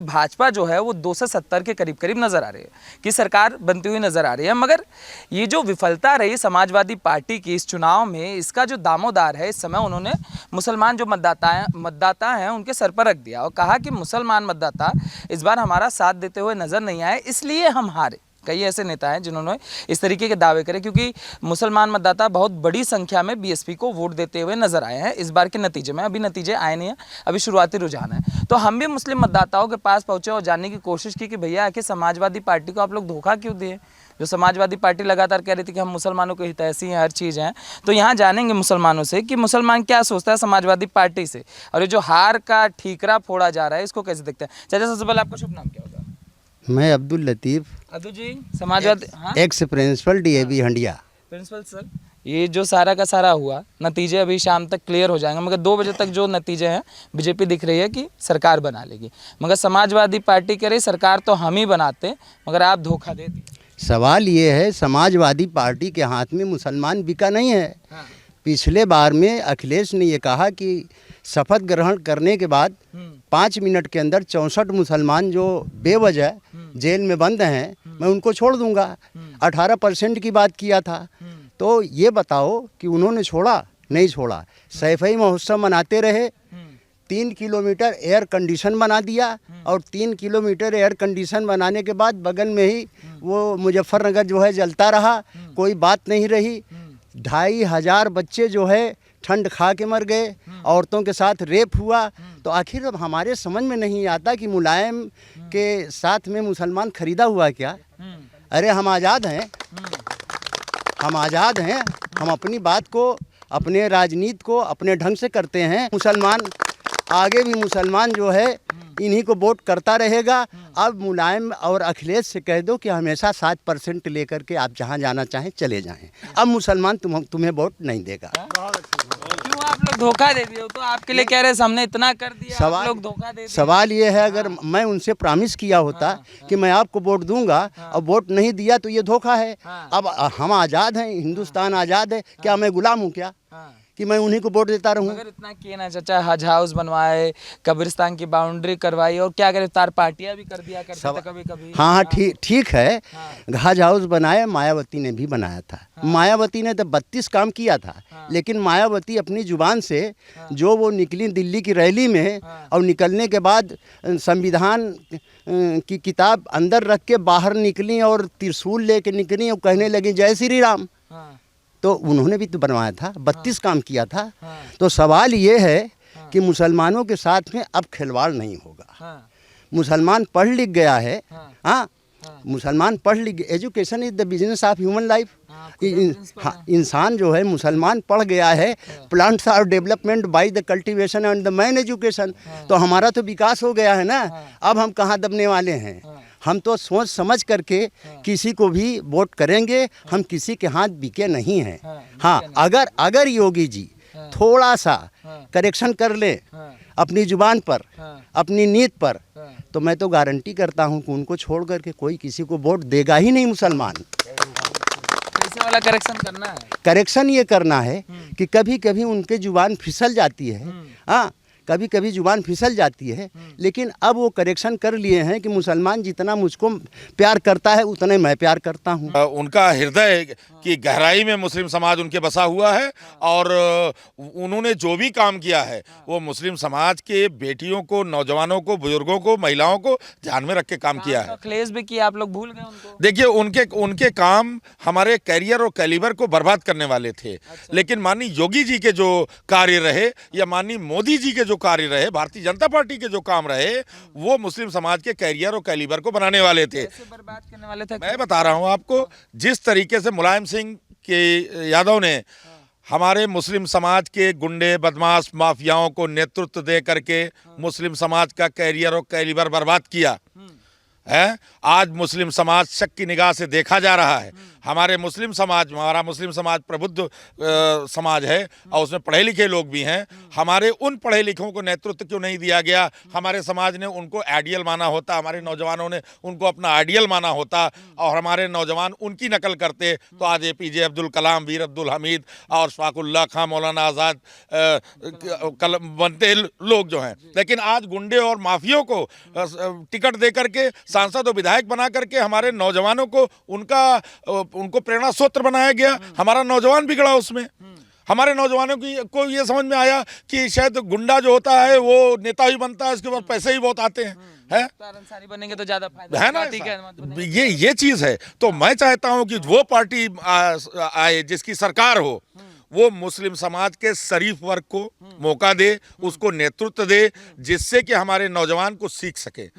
भाजपा जो है वो 270 के करीब करीब नजर आ रही है कि सरकार बनती हुई नजर आ रही है। मगर ये जो विफलता रही समाजवादी पार्टी की इस चुनाव में, इसका जो दामोदार है इस समय उन्होंने मुसलमान जो मतदाता हैं उनके सर पर रख दिया और कहा कि मुसलमान मतदाता इस बार हमारा साथ देते हुए नजर नहीं आए, इसलिए हम हारे। कई ऐसे नेता हैं जिन्होंने इस तरीके के दावे करे, क्योंकि मुसलमान मतदाता बहुत बड़ी संख्या में बीएसपी को वोट देते हुए नजर आए हैं इस बार के नतीजे में। अभी नतीजे आए नहीं हैं, अभी शुरुआती रुझान है। तो हम भी मुस्लिम मतदाताओं के पास पहुंचे और जानने की कोशिश की कि भैया आखिर समाजवादी पार्टी को आप लोग धोखा क्यों दिए। जो समाजवादी पार्टी लगातार कह रही थी कि हम मुसलमानों के हितैषी हैं, हर चीज़ हैं। तो यहाँ जानेंगे मुसलमानों से कि मुसलमान क्या सोचता है समाजवादी पार्टी से, और ये जो हार का ठीकरा फोड़ा जा रहा है इसको कैसे देखते हैं। चाचा सबसे पहले आपका शुभ नाम क्या होगा? मैं अब्दुल लतीफ़, अब्दुल जी, समाजवादी एक्स प्रिंसिपल डीएवी हंडिया। प्रिंसिपल सर, ये जो सारा का सारा हुआ, नतीजे अभी शाम तक क्लियर हो जाएंगे, मगर 2 बजे तक जो नतीजे हैं बीजेपी दिख रही है कि सरकार बना लेगी, मगर समाजवादी पार्टी कह रही सरकार तो हम ही बनाते, मगर आप धोखा दे दिए। सवाल ये है, समाजवादी पार्टी के हाथ में मुसलमान बिका नहीं है। हाँ। पिछले बार में अखिलेश ने ये कहा कि शपथ ग्रहण करने के बाद 5 मिनट के अंदर 64 मुसलमान जो बेवजह जेल में बंद हैं, मैं उनको छोड़ दूंगा। 18% की बात किया था। तो ये बताओ कि उन्होंने छोड़ा? नहीं छोड़ा। सैफई महोत्सव मनाते रहे, 3 किलोमीटर एयर कंडीशन बना दिया, और 3 किलोमीटर एयर कंडीशन बनाने के बाद बगल में ही वो मुजफ्फरनगर जो है जलता रहा, कोई बात नहीं रही। 2500 बच्चे जो है ठंड खा के मर गए, औरतों के साथ रेप हुआ। तो आखिर अब हमारे समझ में नहीं आता कि मुलायम के साथ में मुसलमान खरीदा हुआ क्या? अरे हम आज़ाद हैं, हम आज़ाद हैं, हम अपनी बात को, अपने राजनीति को अपने ढंग से करते हैं। मुसलमान आगे भी मुसलमान जो है इन्हीं को वोट करता रहेगा। अब मुलायम और अखिलेश से कह दो कि हमेशा 7% लेकर के आप जहां जाना चाहें चले जाएं। अब मुसलमान तुम्हें वोट नहीं देगा। क्यों आप लोग धोखा दे दिए? तो आपके लिए कह रहे हमने इतना कर दिया, आप लोग धोखा दे दिए। सवाल ये है, अगर मैं उनसे प्रॉमिस किया होता कि मैं आपको वोट दूंगा और वोट नहीं दिया तो ये धोखा है। अब हम आज़ाद हैं, हिंदुस्तान आज़ाद है, क्या मैं गुलाम हूँ क्या कि मैं उन्हीं को वोट देता रहूं? मगर इतना किए ना चाचा, हज हाउस बनवाए, कब्रिस्तान की बाउंड्री करवाई, और क्या गिरफ्तार पार्टियां भी कर दिया करते थे कभी कभी। हाँ, ठीक है। हज हाउस बनाया, मायावती ने भी बनाया था। मायावती ने तो 32 काम किया था। लेकिन मायावती अपनी जुबान से जो वो निकली दिल्ली की रैली में, और निकलने के बाद संविधान की किताब अंदर रख के बाहर निकली और त्रिशूल लेके निकली और कहने लगी जय श्री राम। तो उन्होंने भी तो बनवाया था, 32 काम किया था। तो सवाल ये है कि मुसलमानों के साथ में अब खिलवाड़ नहीं होगा। मुसलमान पढ़ लिख गया है। हाँ, मुसलमान पढ़ लिख, education is the business of human life. इंसान जो है मुसलमान पढ़ गया है। Plants are development by the cultivation and the man education. तो हमारा तो विकास हो गया है ना। अब हम कहाँ दबने वाले हैं? हम तो सोच समझ करके किसी को भी वोट करेंगे, हम किसी के हाथ बिके नहीं हैं। हाँ, अगर योगी जी थोड़ा सा करेक्शन कर ले अपनी जुबान पर, अपनी नीयत पर, तो मैं तो गारंटी करता हूँ कि उनको छोड़ करके कोई किसी को वोट देगा ही नहीं मुसलमान। कैसे वाला करेक्शन करना है? करेक्शन ये करना है कि कभी कभी उनके जुबान फिसल जाती है। हाँ, कभी कभी जुबान फिसल जाती है, लेकिन अब वो करेक्शन कर लिए हैं कि मुसलमान जितना मुझको प्यार करता है उतने मैं प्यार करता हूँ। उनका हृदय की गहराई में मुस्लिम समाज उनके बसा हुआ है, और उन्होंने जो भी काम किया है वो मुस्लिम समाज के बेटियों को, नौजवानों को, बुजुर्गों को, महिलाओं को ध्यान में रख के काम किया है। अखिलेश भी किया, आप लोग भूल गए उनको? देखिए, उनके काम हमारे कैरियर और कैलिबर को बर्बाद करने वाले थे। लेकिन माननीय योगी जी के जो कार्य रहे, या माननीय मोदी जी के जो कार्य रहे, भारतीय जनता पार्टी के जो काम रहे, वो मुस्लिम समाज के कैरियर और कैलिबर को बनाने वाले थे, बर्बाद करने वाले थे। मैं बता रहा हूं आपको, जिस तरीके से मुलायम सिंह के यादव ने हमारे मुस्लिम समाज के गुंडे, बदमाश, माफियाओं को नेतृत्व दे करके मुस्लिम समाज का कैरियर और कैलिबर बर्बाद किया, है। आज मुस्लिम समाज शक की निगाह से देखा जा रहा है। हमारा मुस्लिम समाज प्रबुद्ध समाज है और उसमें पढ़े लिखे लोग भी हैं। हमारे उन पढ़े लिखों को नेतृत्व क्यों नहीं दिया गया? हमारे समाज ने उनको आइडियल माना होता, हमारे नौजवानों ने उनको अपना आइडियल माना होता और हमारे नौजवान उनकी नकल करते तो आज APJ अब्दुल कलाम, वीर अब्दुल हमीद और शफाकुल्लाह खां, मौलाना आज़ाद बनते लोग जो हैं। लेकिन आज गुंडे और माफियों को टिकट दे करके, सांसद और विधायक बना करके हमारे नौजवानों को उनको प्रेरणा स्रोत बनाया गया। हमारा नौजवान बिगड़ा उसमें। हमारे नौजवानों को ये समझ में आया कि शायद गुंडा जो होता है वो नेता ही बनता है, उसके बाद पैसे ही बहुत आते हैं। तो अंसारी बनेंगे तो ज्यादा फायदा है ना? पार्टी का मत बनेंगे। ये चीज है। तो मैं चाहता हूं कि वो पार्टी आए जिसकी सरकार हो, वो मुस्लिम समाज के शरीफ वर्ग को मौका दे, उसको नेतृत्व दे, जिससे कि हमारे नौजवान को सीख सके।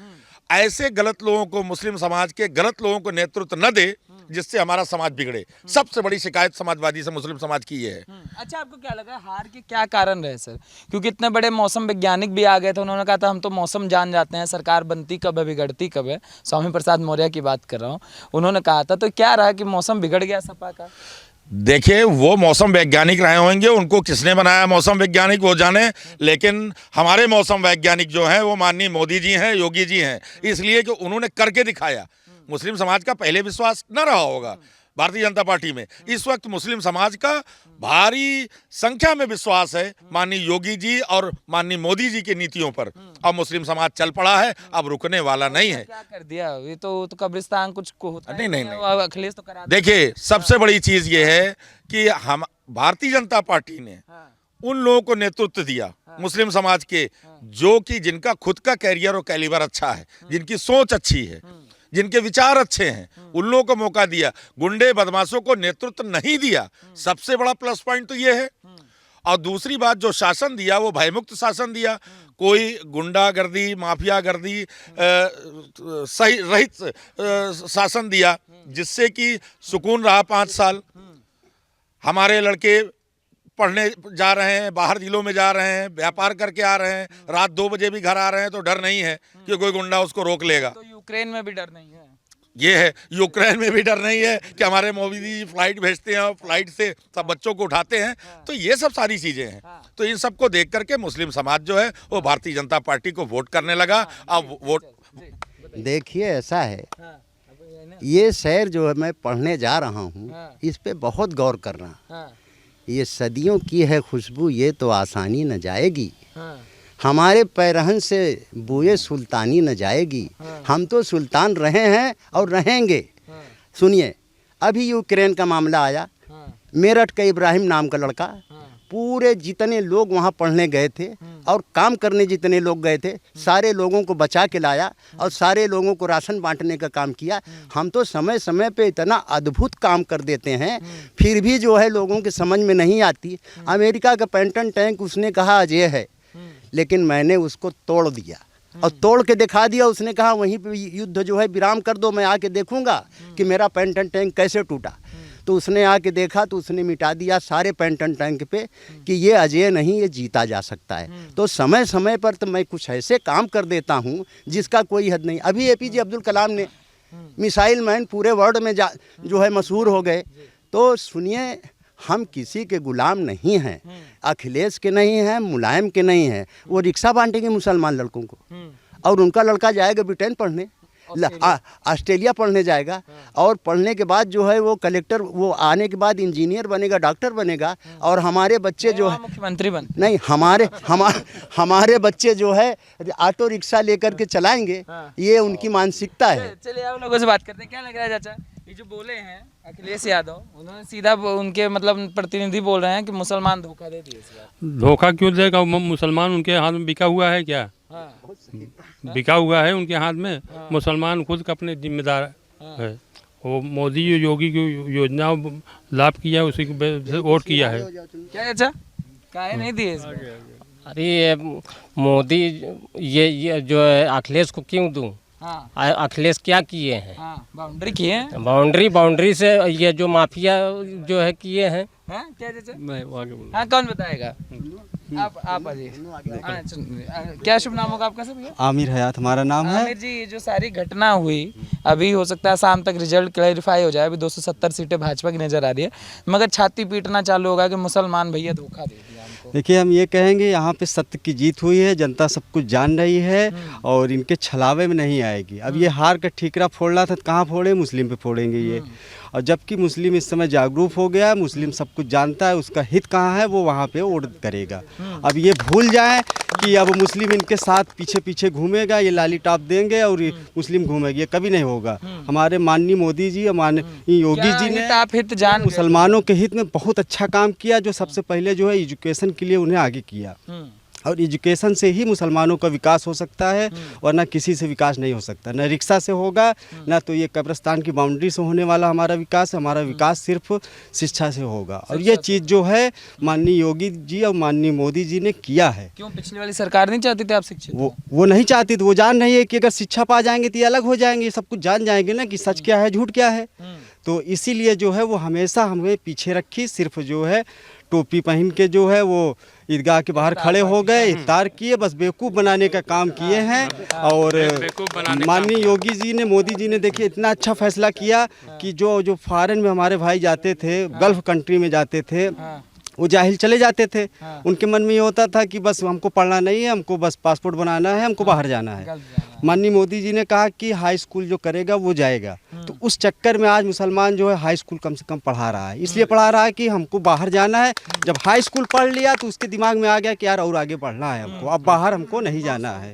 ऐसे गलत लोगों को, मुस्लिम समाज के गलत लोगों को नेतृत्व न दे जिससे हमारा समाज बिगड़े। सबसे बड़ी शिकायत समाजवादी से मुस्लिम समाज की ये है। अच्छा, आपको क्या लगा हार के क्या कारण रहे सर? क्योंकि इतने बड़े मौसम वैज्ञानिक भी आ गए थे, उन्होंने कहा था हम तो मौसम जान जाते हैं, सरकार बनती कब है बिगड़ती कब है। स्वामी प्रसाद मौर्य की बात कर रहा हूँ, उन्होंने कहा था। तो क्या रहा कि मौसम बिगड़ गया सपा का? देखिए, वो मौसम वैज्ञानिक रहे होंगे, उनको किसने बनाया मौसम वैज्ञानिक वो जाने। लेकिन हमारे मौसम वैज्ञानिक जो हैं वो माननीय मोदी जी हैं, योगी जी हैं, इसलिए कि उन्होंने करके दिखाया। मुस्लिम समाज का पहले विश्वास न रहा होगा भारतीय जनता पार्टी में। इस वक्त मुस्लिम समाज का भारी संख्या में विश्वास है माननीय योगी जी और माननीय मोदी जी की नीतियों पर। अब मुस्लिम समाज चल पड़ा है, अब रुकने वाला नहीं है। क्या कर दिया? ये तो कब्रिस्तान कुछ को होता है। नहीं। अखिलेश तो करा। देखिए, सबसे बड़ी चीज ये है कि हम भारतीय जनता पार्टी ने उन लोगों को नेतृत्व दिया मुस्लिम समाज के, जो कि जिनका खुद का कैरियर और कैलिबर अच्छा है, जिनकी सोच अच्छी है, जिनके विचार अच्छे हैं, उन लोगों को मौका दिया। गुंडे बदमाशों को नेतृत्व नहीं दिया। सबसे बड़ा प्लस पॉइंट तो ये है। और दूसरी बात, जो शासन दिया वो भयमुक्त शासन दिया। कोई गुंडागर्दी, माफियागर्दी सही रहित शासन दिया, जिससे कि सुकून रहा 5 साल। हमारे लड़के पढ़ने जा रहे हैं, बाहर जिलों में जा रहे हैं, व्यापार करके आ रहे हैं, रात 2 बजे भी घर आ रहे हैं तो डर नहीं है कि कोई गुंडा उसको रोक लेगा। तो यूक्रेन में भी डर नहीं है। ये है, यूक्रेन में भी डर नहीं है कि हमारे मोदी जी फ्लाइट भेजते हैं और फ्लाइट से सब बच्चों को उठाते हैं। तो ये सब सारी चीजें हैं। तो इन सबको देख करके मुस्लिम समाज जो है वो भारतीय जनता पार्टी को वोट करने लगा। अब वोट देखिए, ऐसा है, ये शहर जो है मैं पढ़ने जा रहा हूँ, इस पे बहुत गौर करना। ये सदियों की है खुशबू, ये तो आसानी न जाएगी। हमारे पैरहन से बुए सुल्तानी न जाएगी। हम तो सुल्तान रहे हैं और रहेंगे। सुनिए, अभी यूक्रेन का मामला आया। मेरठ का इब्राहिम नाम का लड़का, पूरे जितने लोग वहाँ पढ़ने गए थे और काम करने जितने लोग गए थे, सारे लोगों को बचा के लाया और सारे लोगों को राशन बांटने का काम किया। हम तो समय समय पे इतना अद्भुत काम कर देते हैं, फिर भी जो है लोगों के समझ में नहीं आती। अमेरिका का पेंटन टैंक उसने कहा अजय है, लेकिन मैंने उसको तोड़ दिया और तोड़ के दिखा दिया। उसने कहा वहीं पे युद्ध जो है विराम कर दो, मैं आके देखूंगा कि मेरा पेंटन टैंक कैसे टूटा। तो उसने आके देखा तो उसने मिटा दिया सारे पेंटन टैंक पे कि ये अजय नहीं, ये जीता जा सकता है। तो समय समय पर तो मैं कुछ ऐसे काम कर देता हूँ जिसका कोई हद नहीं। अभी APJ अब्दुल कलाम ने मिसाइल मैन पूरे वर्ल्ड में जो है मशहूर हो गए। तो सुनिए, हम किसी के गुलाम नहीं हैं, अखिलेश के नहीं हैं, मुलायम के नहीं हैं। वो रिक्शा बांटेंगे मुसलमान लड़कों को, और उनका लड़का जाएगा ब्रिटेन पढ़ने, ऑस्ट्रेलिया पढ़ने जाएगा, और पढ़ने के बाद जो है वो कलेक्टर, वो आने के बाद इंजीनियर बनेगा, डॉक्टर बनेगा। और हमारे बच्चे जो है मुख्यमंत्री बन नहीं, हमारे बच्चे जो है ऑटो रिक्शा लेकर के चलाएंगे। ये उनकी मानसिकता है। चलिए आप लोगों से बात करते हैं। क्या लग रहा है चाचा, ये जो बोले हैं अखिलेश यादव, उन्होंने सीधा उनके मतलब प्रतिनिधि बोल रहे हैं कि मुसलमान धोखा दे दिए इस बार। धोखा क्यों देगा? मुसलमान उनके हाथ में बिका हुआ है क्या? बिका हुआ है उनके हाथ में। मुसलमान खुद का अपने जिम्मेदार है। वो मोदी योगी की योजना लाभ किया है, उसी को वोट किया है। क्या चाचा, काहे नहीं दिए इस बार? अरे ये मोदी, ये जो है अखिलेश को क्यों दूं? अखिलेश क्या किए हैं? बाउंड्री किए हैं। बाउंड्री से ये जो माफिया जो है किए हैं। क्या चाचा? मैं आगे बोलूं। हाँ, कौन बताएगा? आप आ जाइए। क्या शुभ नाम होगा आपका सर भैया? आमिर हयात हमारा नाम है। आमिर जी, ये जो सारी घटना हुई, अभी हो सकता है शाम तक रिजल्ट क्लैरिफाई हो जाए। अभी 270 सीटें भाजपा की नजर आ रही है, मगर छाती पीटना चालू होगा कि मुसलमान भैया धोखा दे दिया हमको। देखिए, हम ये कहेंगे यहाँ पे सत्य की जीत हुई है, जनता सब कुछ जान रही है और इनके छलावे में नहीं आएगी। अब ये हार का ठीकरा फोड़ना था, कहाँ फोड़े? मुस्लिम पे फोड़ेंगे ये। और जबकि मुस्लिम इस समय जागरूक हो गया है, मुस्लिम सब कुछ जानता है, उसका हित कहाँ है वो वहाँ पे वोट करेगा। अब ये भूल जाए कि अब मुस्लिम इनके साथ पीछे पीछे घूमेगा, ये लाली टाप देंगे और ये मुस्लिम घूमेगी, ये कभी नहीं होगा। हमारे माननीय मोदी जी और माननीय योगी जी ने आप हित जान मुसलमानों के हित में बहुत अच्छा काम किया। जो सबसे पहले जो है एजुकेशन के लिए उन्हें आगे किया, और एजुकेशन से ही मुसलमानों का विकास हो सकता है, वरना किसी से विकास नहीं हो सकता। न रिक्शा से होगा, ना तो ये कब्रिस्तान की बाउंड्री से होने वाला हमारा विकास। हमारा विकास सिर्फ शिक्षा से होगा, और ये चीज़ जो है माननीय योगी जी और माननीय मोदी जी ने किया है। क्यों पिछली वाली सरकार नहीं चाहती थी आप शिक्षित? वो नहीं चाहती, तो वो जान रही है कि अगर शिक्षा पा जाएंगे तो ये अलग हो जाएंगे, सब कुछ जान जाएंगे ना कि सच क्या है झूठ क्या है। तो इसीलिए जो है वो हमेशा हमें पीछे रखी, सिर्फ जो है टोपी पहन के जो है वो ईदगाह के बाहर खड़े हो गए, इफ्तार किए, बस बेवकूफ़ बनाने का काम किए हैं। और माननीय योगी जी ने, मोदी जी ने देखिए इतना अच्छा फैसला किया कि जो फॉरेन में हमारे भाई जाते थे, गल्फ़ कंट्री में जाते थे, वो जाहिल चले जाते थे। उनके मन में ये होता था कि बस हमको पढ़ना नहीं है, हमको बस पासपोर्ट बनाना है, हमको बाहर जाना है। माननीय मोदी जी ने कहा कि हाई स्कूल जो करेगा वो जाएगा। तो उस चक्कर में आज मुसलमान जो है हाई स्कूल कम से कम पढ़ा रहा है, इसलिए पढ़ा रहा है कि हमको बाहर जाना है। जब हाई स्कूल पढ़ लिया तो उसके दिमाग में आ गया कि यार और आगे बढ़ना है हमको, अब बाहर हमको नहीं जाना है।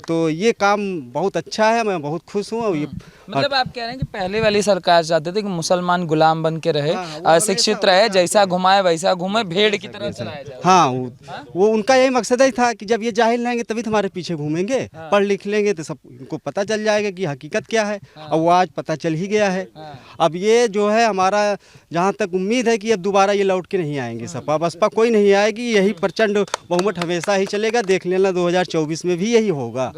तो ये काम बहुत अच्छा है, मैं बहुत खुश हूँ। और ये मतलब आप कह रहे हैं कि पहले वाली सरकार चाहते थे कि मुसलमान गुलाम बन के रहे, अशिक्षित रहे, जैसा घुमाए वैसा घूमे, भेड़ की तरह चलाया जाए। हाँ, वो उनका यही मकसद ही था कि जब ये जाहिल रहेंगे तभी तो हमारे पीछे घूमेंगे। पढ़ लिख लेंगे तो सब इनको पता चल जाएगा कि हकीकत क्या है। और वो आज पता चल ही गया है। अब ये जो है हमारा जहाँ तक उम्मीद है कि अब दोबारा ये लौट के नहीं आएंगे, सपा बसपा कोई नहीं आएगी, यही प्रचंड बहुमत हमेशा ही चलेगा। देख लेना 2024 में भी यही होगा,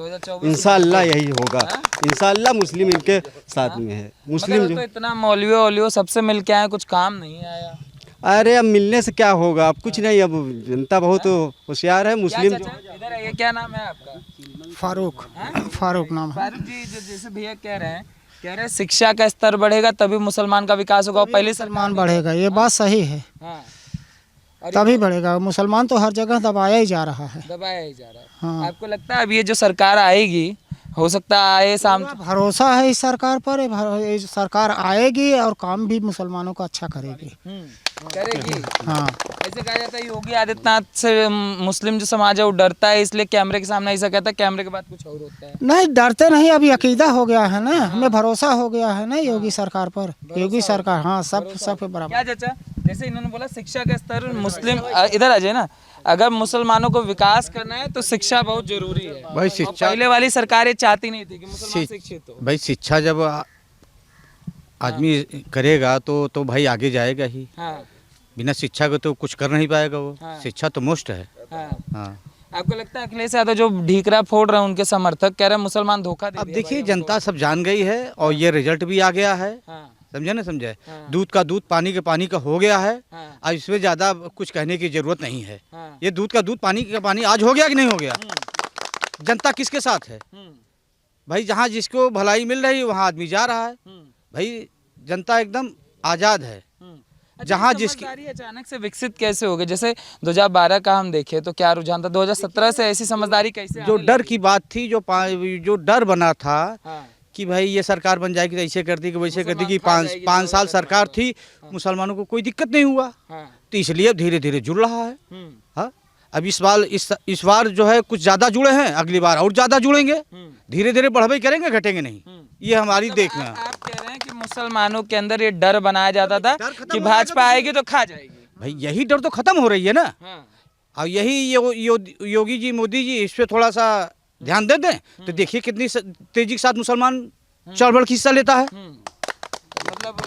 इंशाअल्लाह यही होगा। इंशाअल्लाह मुस्लिम इनके साथ में है। मुस्लिम तो इतना मौलवियों सबसे मिल के आए, कुछ काम नहीं आया। अरे अब मिलने से क्या होगा, अब कुछ नहीं। अब जनता बहुत होशियार है। मुस्लिम इधर आइए, क्या नाम है आपका? फारूक। फारूक नाम है। फारूक जी, जैसे भैया कह रहे हैं शिक्षा का स्तर बढ़ेगा तभी मुसलमान का विकास होगा। पहले मुसलमान बढ़ेगा, ये बात सही है। हाँ, तभी बढ़ेगा। मुसलमान तो हर जगह दबाया ही जा रहा है। दबाया ही जा रहा है। हाँ। आपको लगता है अब ये जो सरकार आएगी, हो सकता है आए शाम भरोसा है इस सरकार पर, ये सरकार आएगी और काम भी मुसलमानों का अच्छा करेगी। करेगी। हाँ, ऐसे कहा जाता है योगी आदित्यनाथ से मुस्लिम जो समाज है वो डरता है, इसलिए कैमरे के सामने ऐसा कहता है, कैमरे के बाद कुछ और होता है। नहीं डरते नहीं, अभी अकीदा हो गया है ना, हमें भरोसा हो गया है ना योगी सरकार पर। योगी सरकार हाँ सब पे बराबर। क्या चाचा, जैसे इन्होंने बोला शिक्षा का स्तर मुस्लिम, इधर आ जाए ना, अगर मुसलमानों को विकास करना है तो शिक्षा बहुत जरूरी है। भाई शिक्षा, पहले वाली सरकारें चाहती नहीं थी कि मुसलमान शिक्षित हो। भाई शिक्षा जब आदमी करेगा तो भाई आगे जाएगा ही। हाँ, बिना शिक्षा के तो कुछ कर नहीं पाएगा वो। हाँ। शिक्षा तो मोस्ट है। हाँ। हाँ। आपको लगता है अखिलेश यादव जो ढीकरा फोड़ रहे हैं उनके समर्थक कह रहे हैं मुसलमान धोखा दे अब दिया देखिए भाई जनता सब जान गई है और ये रिजल्ट भी आ गया है। हमको। हाँ, समझे ना, समझे। हाँ। दूध का दूध पानी के पानी का हो गया है। हाँ, आज इसमें ज़्यादा कुछ कहने की ज़रूरत नहीं है। हाँ। ये दूध का दूध पानी का पानी आज हो गया कि नहीं हो गया। जनता किसके साथ है भाई? जहाँ जिसको भलाई मिल रही है वहाँ आदमी जा रहा है भाई। जनता एकदम आज़ाद है। जहाँ जिसकी अचानक से विकसित कैसे हो गए? जैसे 2012 का हम देखें तो क्या रुझान था, 2017 से ऐसी समझदारी कैसे जो आने डर लगी? की बात थी, जो डर बना था हाँ, कि भाई ये सरकार बन जाएगी तो ऐसे कर दी कि वैसे कर दी कि मुसलमान खा जाएगी, 5 साल तो सरकार थी, मुसलमानों को कोई दिक्कत नहीं हुआ। हाँ, तो इसलिए धीरे धीरे जुड़ रहा है। हाँ, अब इस बार जो है कुछ ज़्यादा जुड़े हैं, अगली बार और ज़्यादा जुड़ेंगे। धीरे धीरे बढ़ाई करेंगे, घटेंगे नहीं। ये हमारी देखना है। आप कह रहे हैं कि मुसलमानों के अंदर ये डर बनाया जाता था कि भाजपा आएगी तो खा जाएगी। भाई यही डर तो खत्म हो रही है ना। हाँ, और यही योगी जी, मोदी जी इस पे थोड़ा सा ध्यान दे दें तो देखिए कितनी तेजी के साथ मुसलमान चढ़ बढ़ के हिस्सा लेता है। मतलब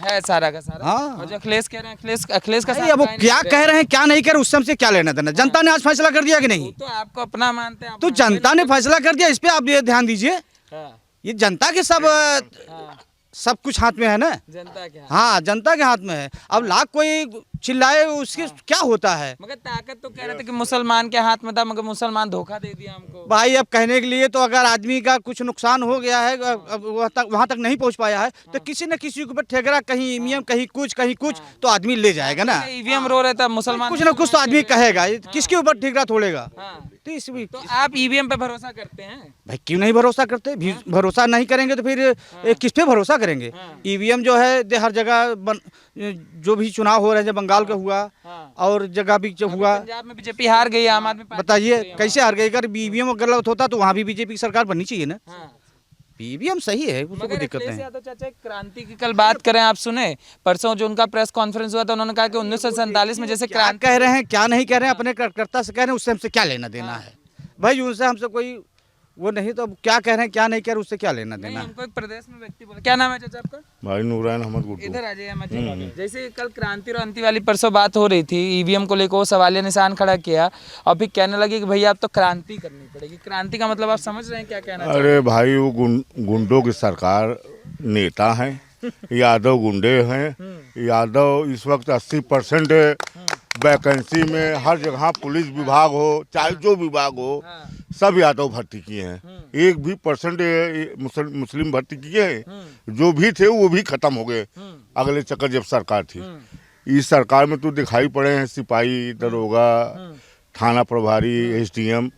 है सारा का सारा। हाँ। और जो अखिलेश कह रहे हैं, अखिलेश का अब वो क्या कह रहे हैं क्या नहीं कह रहे, उससे हमसे क्या लेना देना। जनता ने आज फैसला कर दिया कि नहीं? तो आपको अपना मानते हैं, तो जनता ने फैसला कर दिया, इस पे आप ये ध्यान दीजिए। हाँ, ये जनता के सब कुछ हाथ में है ना। जनता के हाथ। हाँ, जनता के हाथ में है। अब लाख कोई चिल्लाए उसके क्या होता है। मगर ताकत तो कह रहे थे कि मुसलमान के हाथ में था, मगर मुसलमान धोखा दे दिया हमको। भाई अब कहने के लिए तो अगर आदमी का कुछ नुकसान हो गया है, अब वहाँ तक नहीं पहुँच पाया है, तो किसी न किसी के ऊपर ठेकरा, कहीं ईवीएम, कहीं कुछ तो आदमी ले जाएगा ना। ईवीएम रो रहे थे, मुसलमान कुछ ना कुछ तो आदमी कहेगा, किसके ऊपर ठेकरा तोड़ेगा। तो इस तो आप ईवीएम पे भरोसा करते हैं? भाई क्यों नहीं भरोसा करते, भरोसा नहीं करेंगे तो फिर किस पे भरोसा करेंगे। ईवीएम जो है हर जगह जो भी चुनाव हो रहे हैं, बंगाल का हुआ और जगह भी जो हुआ, पंजाब में बीजेपी हार गई, आम आदमी पार्टी बताइए कैसे हार गई। अगर ईवीएम गलत होता तो वहाँ भी बीजेपी की सरकार बननी चाहिए ना। ईवीएम सही है, उसको कोई दिक्कत नहीं। यादव चाचा क्रांति की कल बात करें, आप सुने परसों जो उनका प्रेस कॉन्फ्रेंस हुआ था, उन्होंने कहा कि 1947 में जैसे क्या कह रहे हैं क्या नहीं कह रहे हैं, अपने कर्ता से कह रहे हैं, उससे हमसे क्या लेना देना है भाई। उनसे हमसे कोई वो नहीं, तो अब क्या कह रहे हैं क्या नहीं कह रहे, उससे क्या लेना देना है। हमको एक प्रदेश में व्यक्ति बोला, क्या नाम है चाचा आपका? भाई नूरान अहमद गुड्डू। इधर आ जाइए। जैसे कल क्रांति और अंति वाली परसों बात हो रही थी, ईवीएम को लेकर वो सवालिया निशान खड़ा किया और फिर कहने लगे कि भैया अब तो क्रांति करनी पड़ेगी। क्रांति का मतलब आप समझ रहे हैं क्या कहना? अरे भाई वो गुंडों की सरकार, नेता हैं, यादव गुंडे हैं। यादव इस वक्त 80% वैकेंसी में हर जगह पुलिस विभाग हो चाहे जो विभाग हो, सब यादव भर्ती किए हैं। 1% मुस्लिम भर्ती किए हैं, जो भी थे वो भी खत्म हो गए अगले चक्कर जब सरकार थी। इस सरकार में तो दिखाई पड़े हैं सिपाही, दरोगा, थाना प्रभारी, SDM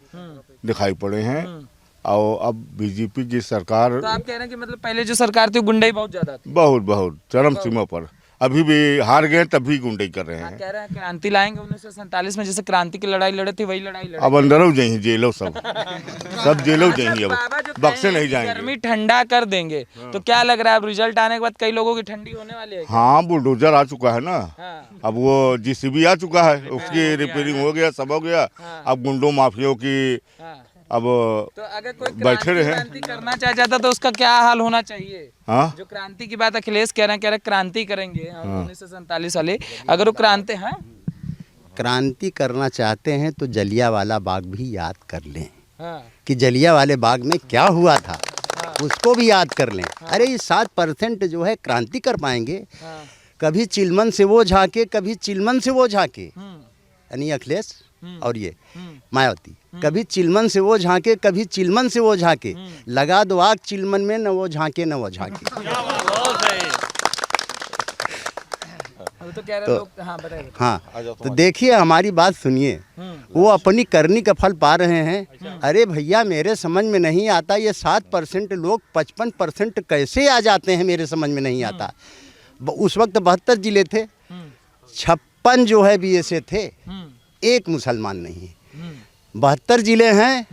दिखाई पड़े हैं। और अब बीजेपी की सरकार, तो आप कह रहे हैं कि मतलब पहले जो सरकार थी गुंडे बहुत ज्यादा थी? बहुत चरम सीमा पर। अभी भी हार गए तब भी गुंडे कर रहे हैं। कह रहे हैं क्रांति लाएंगे 1947 में जैसे क्रांति की लड़ाई लड़े थे, वही लड़ाई लड़े। अब अंदर जाएंगे जेलों, सब जेलों जाएंगे, अब बक्से नहीं जाएंगे। गर्मी ठंडा कर देंगे तो क्या लग रहा है अब रिजल्ट आने के बाद कई लोगों की ठंडी होने वाली है? हाँ, बुलडोजर आ चुका है ना। अब वो JCB आ चुका है, उसकी रिपेयरिंग हो गया, सब हो गया। अब गुंडों माफियों की अब तो अगर कोई बैठे रहे क्रांति करना चाहता तो उसका क्या हाल होना चाहिए? हाँ, जो क्रांति की बात अखिलेश कह रहे हैं क्रांति करेंगे 1947 वाले, अगर वो क्रांति है क्रांति करना चाहते हैं तो जलियांवाला बाग भी याद कर लें कि जलियांवाले बाग में क्या हुआ था, उसको भी याद कर लें। अरे ये 7% जो है क्रांति कर पाएंगे, कभी चिलमन से वो झांके, कभी चिलमन से वो झांके, यानी अखिलेश और ये मायावती, कभी चिलमन से वो झांके, कभी चिलमन से वो झांके, लगा दो आग चिलमन में, न वो झांके न वो झांके। तो कह रहे लोग, हाँ बताइए। हाँ, तो देखिए हमारी बात सुनिए, वो अपनी करनी का फल पा रहे हैं। अरे भैया मेरे समझ में नहीं आता, ये 7% लोग 55% कैसे आ जाते हैं, मेरे समझ में नहीं आता। उस वक्त 72 जिले थे, 56 जो है BSA थे, एक मुसलमान नहीं। 72 जिले हैं,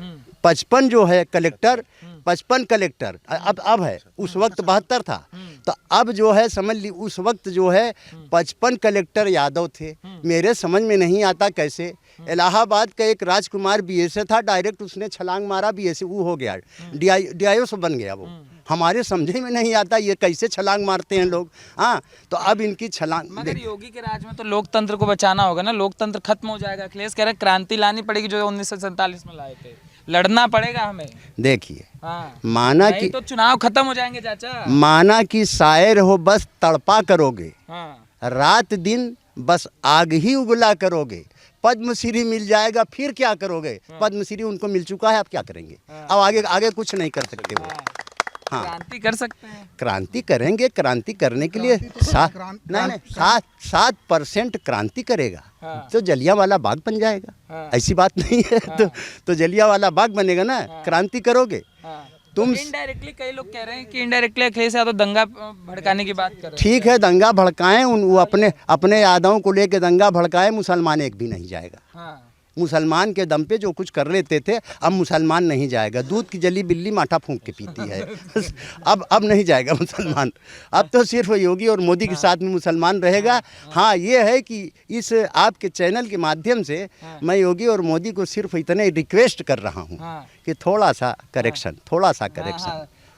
55 जो है कलेक्टर, 55 कलेक्टर अब है, उस वक्त 72 था। तो अब जो है समझ ली, उस वक्त जो है 55 कलेक्टर यादव थे। मेरे समझ में नहीं आता कैसे। इलाहाबाद का एक राजकुमार BSA था, डायरेक्ट उसने छलांग मारा, BSA वो हो गया, DIO से बन गया वो। हमारे समझे में नहीं आता ये कैसे छलांग मारते हैं लोग। हाँ, तो अब इनकी छलांग। मगर योगी के राज में तो लोकतंत्र को बचाना होगा ना, लोकतंत्र खत्म हो जाएगा। अखिलेश कह रहे हैं क्रांति लानी पड़ेगी जो 1947 में लाए थे, लड़ना पड़ेगा हमें। देखिए, हाँ, माना कि तो चुनाव खत्म हो जाएंगे चाचा। माना कि शायर हो बस तड़पा करोगे, हाँ, रात दिन बस आग ही उगला करोगे, पद्मश्री मिल जाएगा फिर क्या करोगे? पद्मश्री उनको मिल चुका है, आप क्या करेंगे? अब आगे कुछ नहीं कर सकते वो। हाँ, क्रांति कर सकते हैं, क्रांति करेंगे। क्रांति करने के लिए 7% क्रांति करेगा तो जलियांवाला बाग बन जाएगा। ऐसी बात नहीं है। तो जलियांवाला बाग बनेगा ना, क्रांति करोगे तुम। इनडायरेक्टली कई लोग कह रहे हैं कि इनडायरेक्टली अखिलेश यादव दंगा भड़काने की बात कर रहे हैं। ठीक है, दंगा भड़काएं, वो अपने यादवों को लेके दंगा भड़काए, मुसलमान एक भी नहीं जाएगा। हाँ, मुसलमान के दम पे जो कुछ कर लेते थे, अब मुसलमान नहीं जाएगा। दूध की जली बिल्ली माठा फूंक के पीती है। अब नहीं जाएगा मुसलमान। अब तो सिर्फ योगी और मोदी के साथ में मुसलमान रहेगा। हाँ, ये है कि इस आपके चैनल के माध्यम से मैं योगी और मोदी को सिर्फ इतने रिक्वेस्ट कर रहा हूँ कि थोड़ा सा करेक्शन।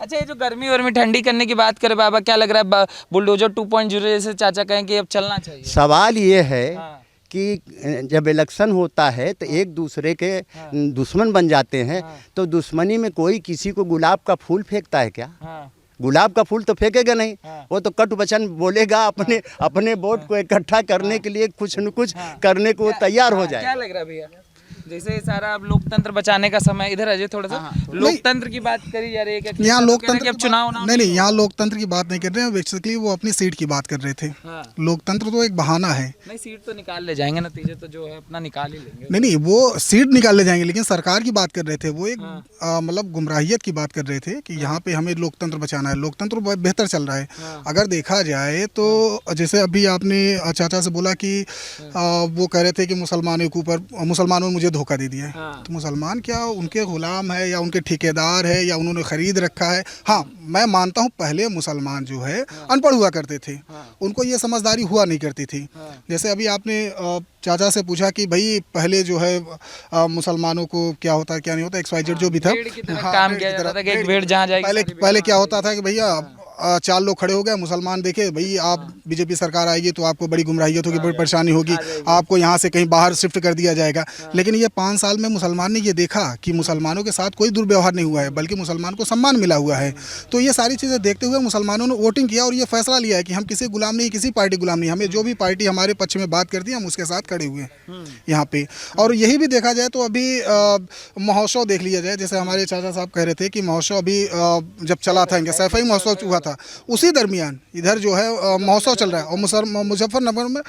अच्छा, ये जो गर्मी वर्मी ठंडी करने की बात करें बाबा, क्या लग रहा है बुलडोजर 2.0 जैसे चाचा कहें कि अब चलना चाहिए? सवाल ये है कि जब इलेक्शन होता है तो एक दूसरे के दुश्मन बन जाते हैं। तो दुश्मनी में कोई किसी को गुलाब का फूल फेंकता है क्या? गुलाब का फूल तो फेंकेगा नहीं, वो तो कटु वचन बोलेगा, अपने वोट को इकट्ठा करने के लिए कुछ न कुछ करने को वो तैयार हो जाए। क्या लग रहा है भैया, जैसे सारा अब लोकतंत्र बचाने का समय, इधर अजय थोड़ा सा लोकतंत्र की बात करी जा रही है, क्या यहाँ लोकतंत्र अब चुनाव नहीं, यहाँ लोकतंत्र की बात नहीं कर रहे हैं, बेसिकली वो अपनी सीट की बात कर रहे थे। लोकतंत्र तो एक बहाना है। नहीं, सीट तो निकाल ले जाएंगे, नतीजे तो जो है अपना निकाल ही लेंगे। नहीं, वो सीट निकाल ले जाएंगे, लेकिन सरकार की बात कर रहे थे। वो एक मतलब गुमराहियत की बात कर रहे थे कि यहाँ पे हमें लोकतंत्र बचाना है। लोकतंत्र बहुत बेहतर चल रहा है। अगर देखा जाए तो जैसे अभी आपने चाचा से बोला कि वो कह रहे थे कि मुसलमानों के ऊपर, मुसलमानों ने मुझे धोखा दे दिया है। तो मुसलमान क्या उनके गुलाम है या उनके ठेकेदार है या उन्होंने खरीद रखा है? हाँ, मैं मानता हूँ पहले मुसलमान जो है अनपढ़ हुआ करते थे, उनको ये समझदारी हुआ नहीं करती थी। जैसे अभी आपने चाचा से पूछा कि भाई पहले जो है मुसलमानों को क्या होता है क्या नहीं होता, XYZ जो भी था, काम किया जाता था कि एक भेड़ जहाँ जाएगी। पहले क्या होता था कि भैया 4 लोग खड़े हो गए, मुसलमान देखे भाई आप बीजेपी सरकार आएगी तो आपको बड़ी गुमराहियत होगी, बड़ी परेशानी होगी, आपको यहाँ से कहीं बाहर शिफ्ट कर दिया जाएगा। लेकिन ये 5 साल में मुसलमान ने ये देखा कि मुसलमानों के साथ कोई दुर्व्यवहार नहीं हुआ है, बल्कि मुसलमान को सम्मान मिला हुआ है। तो ये सारी चीज़ें देखते हुए मुसलमानों ने वोटिंग किया और ये फैसला लिया है कि हम किसी गुलाम नहीं, किसी पार्टी गुलाम नहीं, हमें जो भी पार्टी हमारे पक्ष में बात करती है हम उसके साथ खड़े हुए हैं यहाँ पे। और यही भी देखा जाए तो अभी महोत्सव देख लिया जाए, जैसे हमारे चाचा साहब कह रहे थे कि महोत्सव अभी जब चला था, इनका सैफई महोत्सव हुआ था, उसी दरमियान इधर जो है महोत्सव चल रहा है और मुजफ्फरनगर में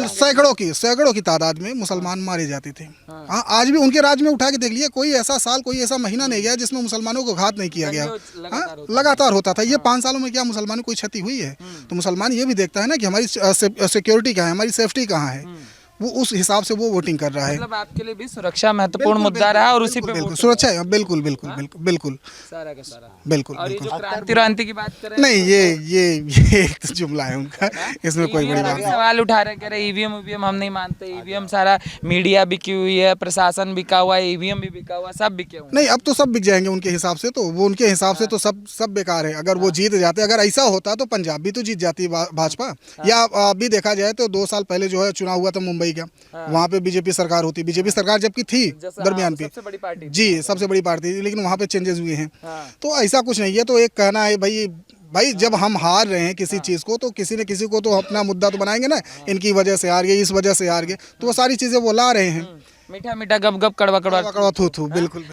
सैकड़ों की तादाद में मुसलमान मारे जाते थे। हाँ, आज भी उनके राज्य में उठा के देख लिया, कोई ऐसा साल, कोई ऐसा महीना नहीं गया जिसमें मुसलमानों को घात नहीं किया गया। लगातार होता था। ये 5 सालों में क्या मुसलमानों को कोई क्षति हुई है? तो मुसलमान ये भी देखता है ना कि हमारी सिक्योरिटी कहाँ है, हमारी सेफ्टी कहाँ है, वो उस हिसाब से वो वोटिंग कर रहा है। मतलब आपके लिए भी सुरक्षा महत्वपूर्ण मुद्दा रहा और उसी पे सुरक्षा है। बिल्कुल बिल्कुल बिल्कुल बिल्कुल सारा का सारा। बिल्कुल और ये जो क्रांति की बात कर रहे हैं, नहीं, ये एक तो जुमला है उनका, इसमें कोई बड़ी बात नहीं। सवाल उठा रहे, कह रहे ईवीएम हम नहीं मानते, ईवीएम सारा मीडिया बिकी हुई है, प्रशासन बिका हुआ है, ईवीएम भी बिका हुआ, सब बिके हुए। नहीं, अब तो सब बिक जाएंगे उनके हिसाब से, तो वो उनके हिसाब से तो सब बेकार है। अगर वो जीत जाते, अगर ऐसा होता तो पंजाब भी तो जीत जाती भाजपा। या अभी देखा जाए तो 2 साल पहले जो है चुनाव हुआ था मुंबई का, वहाँ पे बीजेपी सरकार होती, बीजेपी सरकार जबकि थी दरमियान पे, सबसे बड़ी पार्टी जी सबसे बड़ी पार्टी थी, लेकिन वहाँ पे चेंजेस हुए हैं। तो ऐसा कुछ नहीं है। तो एक कहना है भाई जब हम हार रहे हैं किसी चीज़ को तो किसी न किसी को तो अपना मुद्दा तो बनाएंगे ना, इनकी वजह से हार गए, इस वजह से हार गए, तो वो सारी चीज़ें वो ला रहे हैं। मीठा मीठा गप गप कड़वा कड़वा थू बिल्कुल।